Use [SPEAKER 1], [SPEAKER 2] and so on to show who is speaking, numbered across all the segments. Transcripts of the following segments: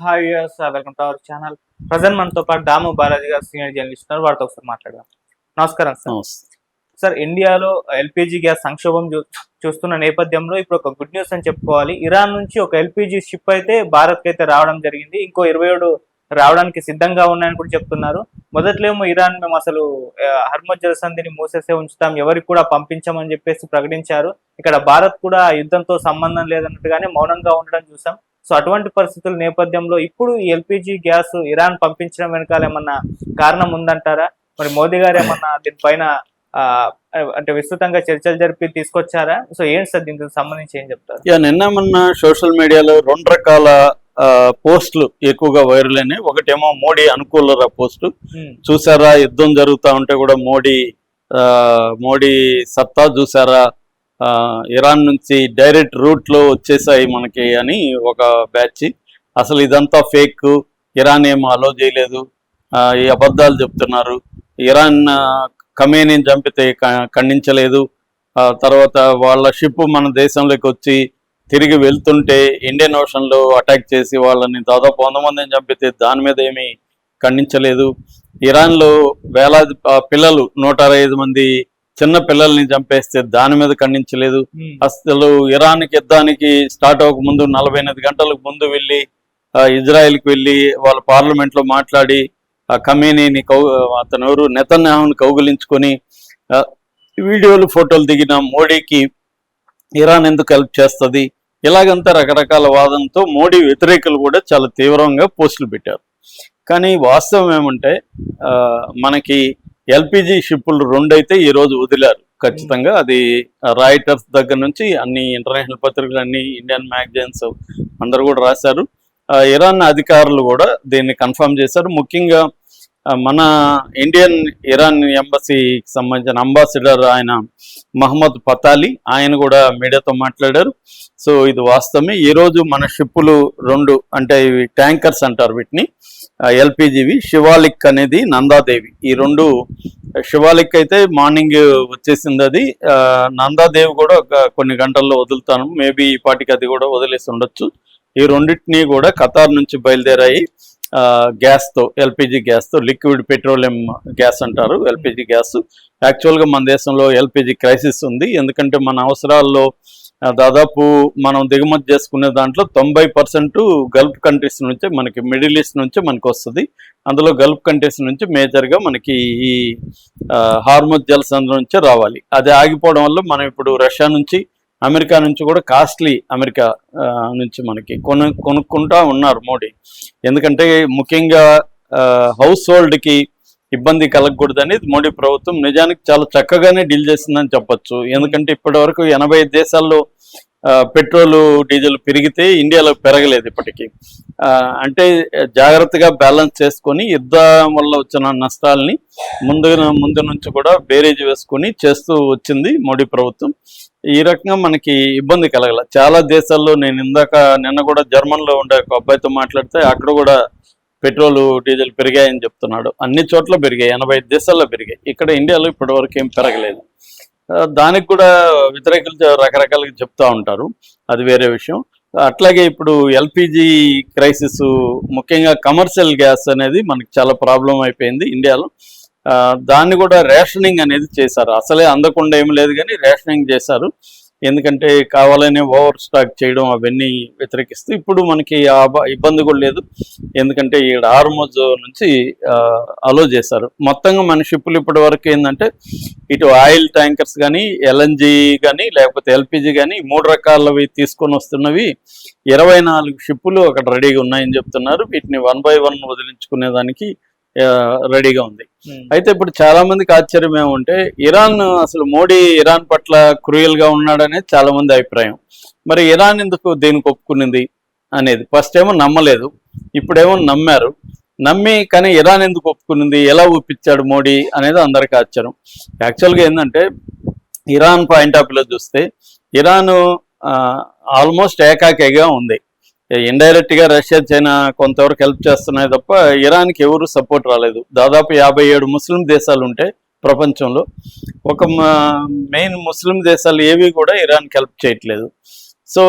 [SPEAKER 1] Hi viewers, welcome to our channel. Present మనతో పాటు దాము బాలాజీ గారు సీనియర్ జర్నలిస్ట్ ఉన్నారు. వారితో ఒకసారి మాట్లాడదాం. నమస్కారం సార్.
[SPEAKER 2] నమస్తే.
[SPEAKER 1] సార్, ఇండియాలో ఎల్పిజి గ్యాస్ సంక్షోభం చూస్తున్న నేపథ్యంలో ఇప్పుడు ఒక గుడ్ న్యూస్ అని చెప్పుకోవాలి. ఇరాన్ నుంచి ఒక ఎల్పిజి షిప్ అయితే భారత్కి అయితే రావడం జరిగింది. ఇంకో 27 రావడానికి సిద్ధంగా ఉన్నాయని కూడా చెప్తున్నారు. మొదట్లో ఏమో ఇరాన్ మేము అసలు హర్మజ్ జలసంధిని మూసేసే ఉంచుతాం, ఎవరికి కూడా పంపించమని చెప్పేసి ప్రకటించారు. ఇక్కడ భారత్ కూడా యుద్ధంతో సంబంధం లేదన్నట్టుగానే మౌనంగా ఉండడం చూసాం. సో అటువంటి పరిస్థితుల నేపథ్యంలో ఇప్పుడు ఈ ఎల్పిజి గ్యాస్ ఇరాన్ పంపించడం వెనకాల ఏమన్నా కారణం ఉందంటారా? మరి మోదీ గారు ఏమన్నా దీనిపైన అంటే విస్తృతంగా చర్చలు జరిపి తీసుకొచ్చారా? సో ఏంటి సార్ దీనికి సంబంధించి ఏం చెప్తారు?
[SPEAKER 2] నిన్న మొన్న సోషల్ మీడియాలో 2 రకాల పోస్టులు ఎక్కువగా వైరల్ అయినాయి. ఒకటేమో మోడీ అనుకూల పోస్టు. చూసారా, యుద్ధం జరుగుతూ ఉంటే కూడా మోడీ సత్తా చూసారా, ఇరాన్ నుంచి డైరెక్ట్ రూట్లో వచ్చేసాయి మనకి అని ఒక బ్యాచ్. అసలు ఇదంతా ఫేక్, ఇరాన్ ఏమో అలో చేయలేదు, ఈ అబద్ధాలు చెప్తున్నారు, ఇరాన్ ఖమేనీని చంపితే ఖండించలేదు, తర్వాత వాళ్ళ షిప్ మన దేశంలోకి వచ్చి తిరిగి వెళ్తుంటే ఇండియన్ ఓషన్లో అటాక్ చేసి వాళ్ళని దాదాపు 100 మందిని చంపితే దాని మీద ఏమీ ఖండించలేదు, ఇరాన్లో వేలాది పిల్లలు 165 మంది చిన్న పిల్లల్ని చంపేస్తే దాని మీద ఖండించలేదు. అసలు ఇరాన్కి యుద్ధానికి స్టార్ట్ అవ్వక ముందు 48 గంటలకు ముందు వెళ్ళి ఇజ్రాయెల్కి వెళ్ళి వాళ్ళ పార్లమెంట్లో మాట్లాడి ఖమేనీని అతను ఎవరు నెతన్యాహుని కౌగిలించుకొని వీడియోలు ఫోటోలు దిగిన మోడీకి ఇరాన్ ఎందుకు హెల్ప్ చేస్తుంది, ఇలాగంతా రకరకాల వాదనతో మోడీ వ్యతిరేకులు కూడా చాలా తీవ్రంగా పోస్టులు పెట్టారు. కానీ వాస్తవం ఏమంటే మనకి ఎల్పిజి షిప్పులు 2 అయితే ఈరోజు వదిలారు ఖచ్చితంగా. అది రాయిటర్స్ దగ్గర నుంచి అన్ని ఇంటర్నేషనల్ పత్రికలు, అన్ని ఇండియన్ మ్యాగజైన్స్ అందరూ కూడా రాశారు. ఇరాన్ అధికారులు కూడా దీన్ని కన్ఫర్మ్ చేశారు. ముఖ్యంగా మన ఇండియన్ ఇరాన్ ఎంబసీకి సంబంధించిన అంబాసిడర్ ఆయన మహమ్మద్ పతాలి, ఆయన కూడా మీడియాతో మాట్లాడారు. సో ఇది వాస్తవమే. ఈరోజు మన షిప్పులు 2 అంటే ఇవి ట్యాంకర్స్ అంటారు వీటిని, ఎల్పిజివి, శివాలిక్ అనేది నందాదేవి. ఈ 2 శివాలిక్ అయితే మార్నింగ్ వచ్చేసింది, అది నందాదేవి కూడా కొన్ని గంటల్లో వదులుతాను, మేబీ ఈ పాటికి అది కూడా వదిలేసి ఉండొచ్చు. ఈ 2 కూడా ఖతార్ నుంచి బయలుదేరాయి గ్యాస్తో, ఎల్పిజి గ్యాస్తో, లిక్విడ్ పెట్రోలియం గ్యాస్ అంటారు ఎల్పిజి గ్యాస్. యాక్చువల్గా మన దేశంలో ఎల్పిజి క్రైసిస్ ఉంది, ఎందుకంటే మన అవసరాల్లో దాదాపు మనం దిగుమతి చేసుకునే దాంట్లో 90% గల్ఫ్ కంట్రీస్ నుంచే మనకి, మిడిల్ ఈస్ట్ నుంచే మనకు వస్తుంది. అందులో గల్ఫ్ కంట్రీస్ నుంచి మేజర్గా మనకి ఈ హార్ముజ్ జలసంధి నుంచే రావాలి. అది ఆగిపోవడం వల్ల మనం ఇప్పుడు రష్యా నుంచి, అమెరికా నుంచి కూడా కాస్ట్లీ, అమెరికా నుంచి మనకి కొనుక్కుంటా ఉన్నారు మోడీ. ఎందుకంటే ముఖ్యంగా హౌస్ హోల్డ్కి ఇబ్బంది కలగకూడదని మోడీ ప్రభుత్వం నిజానికి చాలా చక్కగానే డీల్ చేసిందని చెప్పొచ్చు. ఎందుకంటే ఇప్పటివరకు 80 దేశాల్లో పెట్రోలు డీజిల్ పెరిగితే ఇండియాలో పెరగలేదు ఇప్పటికీ. అంటే జాగ్రత్తగా బ్యాలెన్స్ చేసుకొని యుద్ధం వల్ల వచ్చిన నష్టాలని ముందు నుంచి కూడా బేరేజ్ వేసుకొని చేస్తూ వచ్చింది మోడీ ప్రభుత్వం. ఈ రకంగా మనకి ఇబ్బంది కలగల. చాలా దేశాల్లో నేను నిన్న కూడా జర్మన్లో ఉండే ఒక అబ్బాయితో మాట్లాడితే అక్కడ కూడా పెట్రోలు డీజిల్ పెరిగాయని చెప్తున్నాడు. అన్ని చోట్ల పెరిగాయి, 85 దేశాల్లో పెరిగాయి. ఇక్కడ ఇండియాలో ఇప్పటివరకు ఏం పెరగలేదు. దానికి కూడా వ్యతిరేకులు రకరకాలుగా చెప్తూ ఉంటారు, అది వేరే విషయం. అట్లాగే ఇప్పుడు ఎల్పిజి క్రైసిస్, ముఖ్యంగా కమర్షియల్ గ్యాస్ అనేది మనకి చాలా ప్రాబ్లం అయిపోయింది ఇండియాలో. దాన్ని కూడా రేషనింగ్ అనేది చేశారు. అసలే అందకుండా ఏమి లేదు కానీ రేషనింగ్ చేశారు, ఎందుకంటే కావాలనే ఓవర్ స్టాక్ చేయడం అవన్నీ వ్యతిరేకిస్తూ ఇప్పుడు మనకి ఆ ఇబ్బంది కూడా లేదు. ఎందుకంటే ఇక్కడ హార్ముజ్ నుంచి అలో చేశారు. మొత్తంగా మన షిప్పులు ఇప్పటి వరకు ఏంటంటే ఇటు ఆయిల్ ట్యాంకర్స్ కానీ, ఎల్ఎన్జి కానీ, లేకపోతే ఎల్పిజి కానీ, 3 రకాలవి తీసుకొని వస్తున్నవి 24 షిప్పులు అక్కడ రెడీగా ఉన్నాయని చెప్తున్నారు. వీటిని 1 by 1 వదిలించుకునేదానికి రెడీగా ఉంది. అయితే ఇప్పుడు చాలా మందికి ఆశ్చర్యం ఏమంటే ఇరాన్, అసలు మోడీ ఇరాన్ పట్ల క్రూయల్ గా ఉన్నాడనేది చాలా మంది అభిప్రాయం. మరి ఇరాన్ ఎందుకు దీనికి ఒప్పుకునింది అనేది ఫస్ట్ ఏమో నమ్మలేదు, ఇప్పుడేమో నమ్మారు. నమ్మి కానీ ఇరాన్ ఎందుకు ఒప్పుకునింది, ఎలా ఒప్పించాడు మోడీ అనేది అందరికీ ఆశ్చర్యం. యాక్చువల్గా ఏంటంటే ఇరాన్ పాయింట్ ఆఫ్ వ్యూలో చూస్తే ఇరాన్ ఆల్మోస్ట్ ఏకాకిగా ఉంది. ఇండైరెక్ట్గా రష్యా, చైనా కొంతవరకు హెల్ప్ చేస్తున్నాయి తప్ప ఇరాన్కి ఎవరు సపోర్ట్ రాలేదు. దాదాపు 57 ముస్లిం దేశాలు ఉంటే ప్రపంచంలో, ఒక మెయిన్ ముస్లిం దేశాలు ఏవి కూడా ఇరాన్కి హెల్ప్ చేయట్లేదు. సో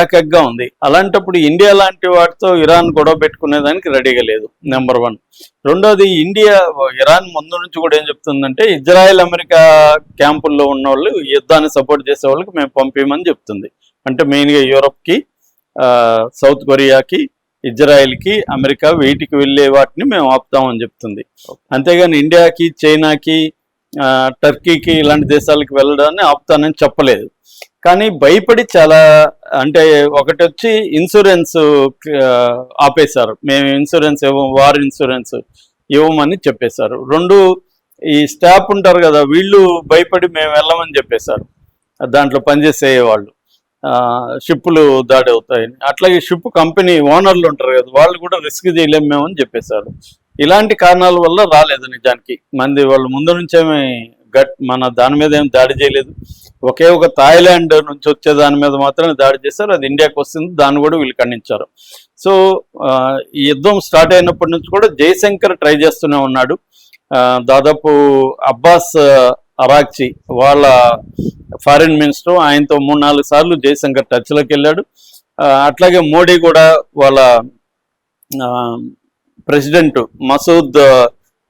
[SPEAKER 2] ఏకగ్గా ఉంది. అలాంటప్పుడు ఇండియా లాంటి వాటితో ఇరాన్ గొడవ పెట్టుకునేదానికి రెడీగా లేదు, నెంబర్ 1. రెండోది, ఇరాన్ ముందు నుంచి కూడా ఏం చెప్తుందంటే, ఇజ్రాయెల్ అమెరికా క్యాంపుల్లో ఉన్న వాళ్ళు యుద్ధాన్ని సపోర్ట్ చేసే వాళ్ళకి మేము పంపించమని చెప్తుంది. అంటే మెయిన్గా యూరోప్కి, సౌత్ కొరియాకి, ఇజ్రాయెల్కి, అమెరికా వీటికి వెళ్ళే వాటిని మేము ఆపుతామని చెప్తుంది. అంతేగాని ఇండియాకి, చైనాకి, టర్కీకి ఇలాంటి దేశాలకు వెళ్ళడాన్ని ఆపుతానని చెప్పలేదు. కానీ భయపడి చాలా, అంటే ఒకటి వచ్చి ఇన్సూరెన్స్ ఆపేశారు, మేము ఇన్సూరెన్స్ ఇవ్వం, వార్ ఇన్సూరెన్స్ ఇవ్వమని చెప్పేశారు. 2, ఈ స్టాఫ్ ఉంటారు కదా, వీళ్ళు భయపడి మేము వెళ్ళమని చెప్పేశారు, దాంట్లో పనిచేసే వాళ్ళు, షిప్పులు దాడి అవుతాయని. అట్లాగే షిప్ కంపెనీ ఓనర్లు ఉంటారు కదా, వాళ్ళు కూడా రిస్క్ చేయలేము మేము అని చెప్పేశారు. ఇలాంటి కారణాల వల్ల రాలేదు. నిజానికి వాళ్ళు ముందు నుంచేమీ మన దాని మీద ఏం దాడి చేయలేదు. ఒకే ఒక థాయిలాండ్ నుంచి వచ్చే దాని మీద మాత్రమే దాడి చేశారు, అది ఇండియాకి వస్తుంది, దాన్ని కూడా వీళ్ళు ఖండించారు. సో ఈ యుద్ధం స్టార్ట్ అయినప్పటి నుంచి కూడా జయశంకర్ ట్రై చేస్తూనే ఉన్నాడు. దాదాపు అబ్బాస్ అరాక్చి వాళ్ళ ఫారిన్ మినిస్టర్, ఆయనతో 3-4 సార్లు జయశంకర్ టచ్లోకి వెళ్ళాడు. అట్లాగే మోడీ కూడా వాళ్ళ ప్రెసిడెంట్ మసూద్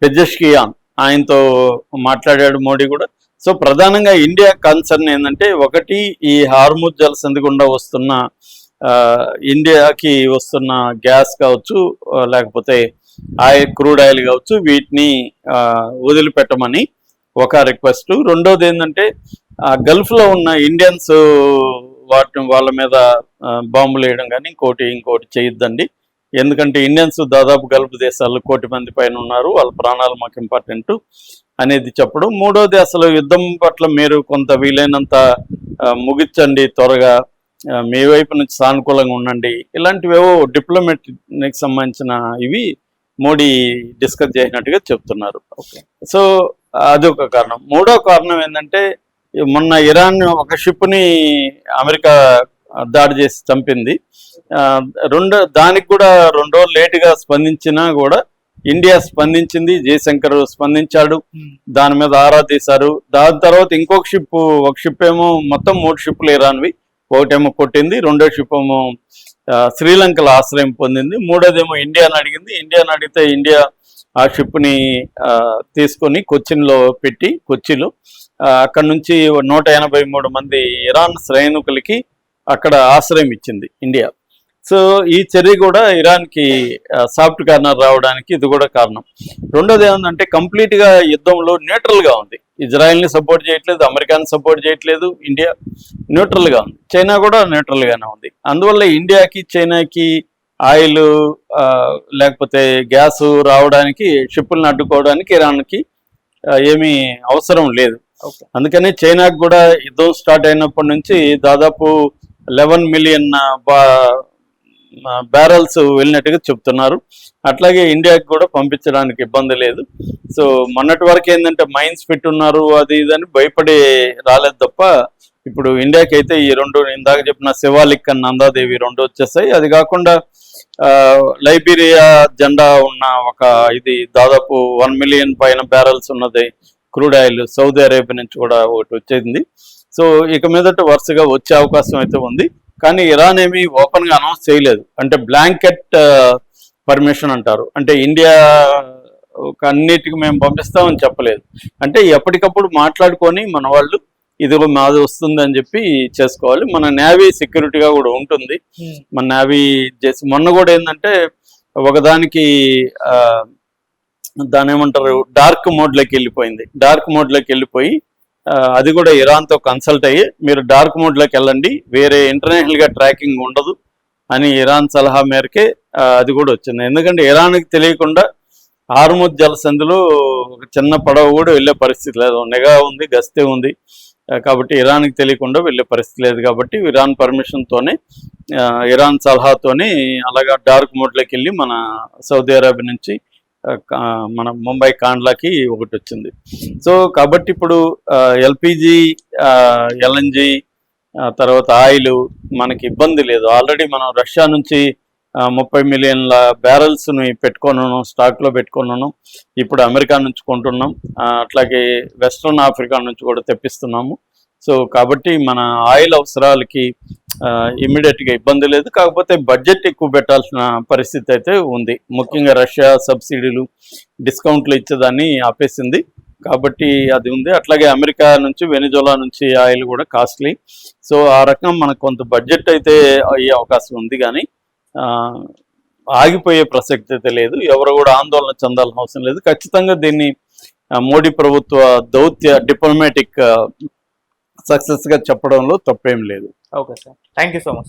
[SPEAKER 2] పెజెష్కియాన్ ఆయనతో మాట్లాడాడు మోడీ కూడా. సో ప్రధానంగా ఇండియా కన్సర్న్ ఏంటంటే, ఒకటి ఈ హార్ముజ్ జలసంధి గుండా వస్తున్న ఇండియాకి వస్తున్న గ్యాస్ కావచ్చు, లేకపోతే క్రూడ్ ఆయిల్ కావచ్చు, వీటిని వదిలిపెట్టమని ఒక రిక్వెస్ట్. రెండోది ఏంటంటే, గల్ఫ్లో ఉన్న ఇండియన్స్ వాళ్ళ మీద బాంబులు వేయడం కానీ ఇంకోటి చేయొద్దండి, ఎందుకంటే ఇండియన్స్ దాదాపు గల్ఫ్ దేశాల్లో 1 కోటి మంది పైన ఉన్నారు, వాళ్ళ ప్రాణాలు మాకు ఇంపార్టెంట్ అనేది చెప్పడం. మూడోది, అసలు యుద్ధం పట్ల మీరు కొంత వీలైనంత ముగించండి త్వరగా, మీ వైపు నుంచి సానుకూలంగా ఉండండి, ఇలాంటివేవో డిప్లొమాటిక్ సంబంధించిన ఇవి మోడీ డిస్కస్ చేసినట్టుగా చెప్తున్నారు. సో అదొక కారణం. మూడో కారణం ఏంటంటే, మొన్న ఇరాన్ ఒక షిప్ని అమెరికా దాడి చేసి చంపింది. దానికి కూడా 2 రోజులు లేటుగా స్పందించినా కూడా ఇండియా స్పందించింది, జయశంకర్ స్పందించాడు, దాని మీద ఆరా తీశారు. దాని తర్వాత ఇంకొక షిప్ ఏమో, మొత్తం 3 షిప్పులు ఇరాన్వి, ఒకటేమో కొట్టింది, రెండో షిప్ ఏమో శ్రీలంకలో ఆశ్రయం పొందింది, మూడోదేమో ఇండియాని అడిగింది. ఇండియాని అడిగితే ఇండియా ఆ షిప్ని తీసుకొని కొచ్చిన్లో పెట్టి, కొచ్చిలో అక్కడ నుంచి 183 మంది ఇరాన్ సైనికులకి అక్కడ ఆశ్రయం ఇచ్చింది ఇండియా. సో ఈ చర్య కూడా ఇరాన్కి సాఫ్ట్ కార్నర్ రావడానికి ఇది కూడా కారణం. రెండోది ఏమందంటే, కంప్లీట్గా యుద్ధంలో న్యూట్రల్గా ఉంది. ఇజ్రాయెల్ని సపోర్ట్ చేయట్లేదు, అమెరికాని సపోర్ట్ చేయట్లేదు, ఇండియా న్యూట్రల్గా ఉంది, చైనా కూడా న్యూట్రల్గానే ఉంది. అందువల్ల ఇండియాకి, చైనాకి ఆయిల్ లేకపోతే గ్యాస్ రావడానికి, షిప్పులను అడ్డుకోవడానికి ఇరాన్కి ఏమీ అవసరం లేదు. అందుకని చైనాకు కూడా యుద్ధం స్టార్ట్ అయినప్పటి నుంచి దాదాపు 11 మిలియన్ బ్యారల్స్ వెళ్ళినట్టుగా చెప్తున్నారు. అట్లాగే ఇండియాకి కూడా పంపించడానికి ఇబ్బంది లేదు. సో మొన్నటి వరకు ఏంటంటే, మైన్స్ పెట్టున్నారు, అది ఇదని భయపడి రాలేదు తప్ప, ఇప్పుడు ఇండియాకి అయితే ఈ 2 ఇందాక చెప్పిన శివాలిక్ అండ్ నందాదేవి 2 వచ్చేసాయి. అది కాకుండా లైబీరియా జెండా ఉన్న ఇది దాదాపు 1 మిలియన్ పైన బ్యారల్స్ ఉన్నది క్రూడ్ ఆయిల్ సౌదీ అరేబియా నుంచి కూడా ఒకటి వచ్చింది. సో ఇక మీదట వరుసగా వచ్చే అవకాశం అయితే ఉంది. కానీ ఇరాన్ ఏమీ ఓపెన్గా అనౌన్స్ చేయలేదు. అంటే బ్లాంకెట్ పర్మిషన్ అంటారు, అంటే ఇండియా అన్నిటికీ మేము పంపిస్తామని చెప్పలేదు. అంటే ఎప్పటికప్పుడు మాట్లాడుకొని మన వాళ్ళు ఇది మాది వస్తుంది అని చెప్పి చేసుకోవాలి. మన నేవీ సెక్యూరిటీగా కూడా ఉంటుంది. మన నేవీ చేసి మొన్న కూడా ఏంటంటే, ఒకదానికి దాని ఏమంటారు, డార్క్ మోడ్లోకి వెళ్ళిపోయి అది కూడా ఇరాన్తో కన్సల్ట్ అయ్యి, మీరు డార్క్ మోడ్లోకి వెళ్ళండి, వేరే ఇంటర్నేషనల్గా ట్రాకింగ్ ఉండదు అని ఇరాన్ సలహా మేరకే అది కూడా వచ్చింది. ఎందుకంటే ఇరాన్కి తెలియకుండా హార్ముజ్ జలసంధిలో ఒక చిన్న పడవ కూడా వెళ్ళే పరిస్థితి లేదు, నిఘా ఉంది, గస్తీ ఉంది. కాబట్టి ఇరాన్కి తెలియకుండా వెళ్ళే పరిస్థితి లేదు. కాబట్టి ఇరాన్ పర్మిషన్తోనే, ఇరాన్ సలహాతోనే అలాగా డార్క్ మోడ్లోకి వెళ్ళి మన సౌదీ అరేబియా నుంచి మన ముంబై కాండ్లాకి ఒకటి వచ్చింది. సో కాబట్టి ఇప్పుడు ఎల్పిజి, ఎల్ఎన్జి, తర్వాత ఆయిల్ మనకి ఇబ్బంది లేదు. ఆల్రెడీ మనం రష్యా నుంచి 30 మిలియన్ల బ్యారల్స్ని స్టాక్లో పెట్టుకున్నాను. ఇప్పుడు అమెరికా నుంచి కొంటున్నాం, అట్లాగే వెస్ట్రన్ ఆఫ్రికా నుంచి కూడా తెప్పిస్తున్నాము. సో కాబట్టి మన ఆయిల్ అవసరాలకి ఇమ్మీడియట్ గా ఇబ్బంది లేదు. కాకపోతే బడ్జెట్ ఎక్కువ పెట్టాల్సిన పరిస్థితి అయితే ఉంది. ముఖ్యంగా రష్యా సబ్సిడీలు డిస్కౌంట్లు ఇచ్చేదాన్ని ఆపేసింది కాబట్టి అది ఉంది. అట్లాగే అమెరికా నుంచి వెనిజులా నుంచి ఆయిల్ కూడా కాస్ట్లీ. సో ఆ రకం మనకు కొంత బడ్జెట్ అయితే అయ్యే అవకాశం ఉంది, కానీ ఆగిపోయే ప్రసక్తి అయితే లేదు. ఎవరు కూడా ఆందోళన చెందాల్సిన అవసరం లేదు. ఖచ్చితంగా దీన్ని మోడీ ప్రభుత్వ దౌత్య డిప్లొమాటిక్ సక్సెస్ గా చెప్పడంలో తప్పేం లేదు.
[SPEAKER 1] Okay sir, thank you so much.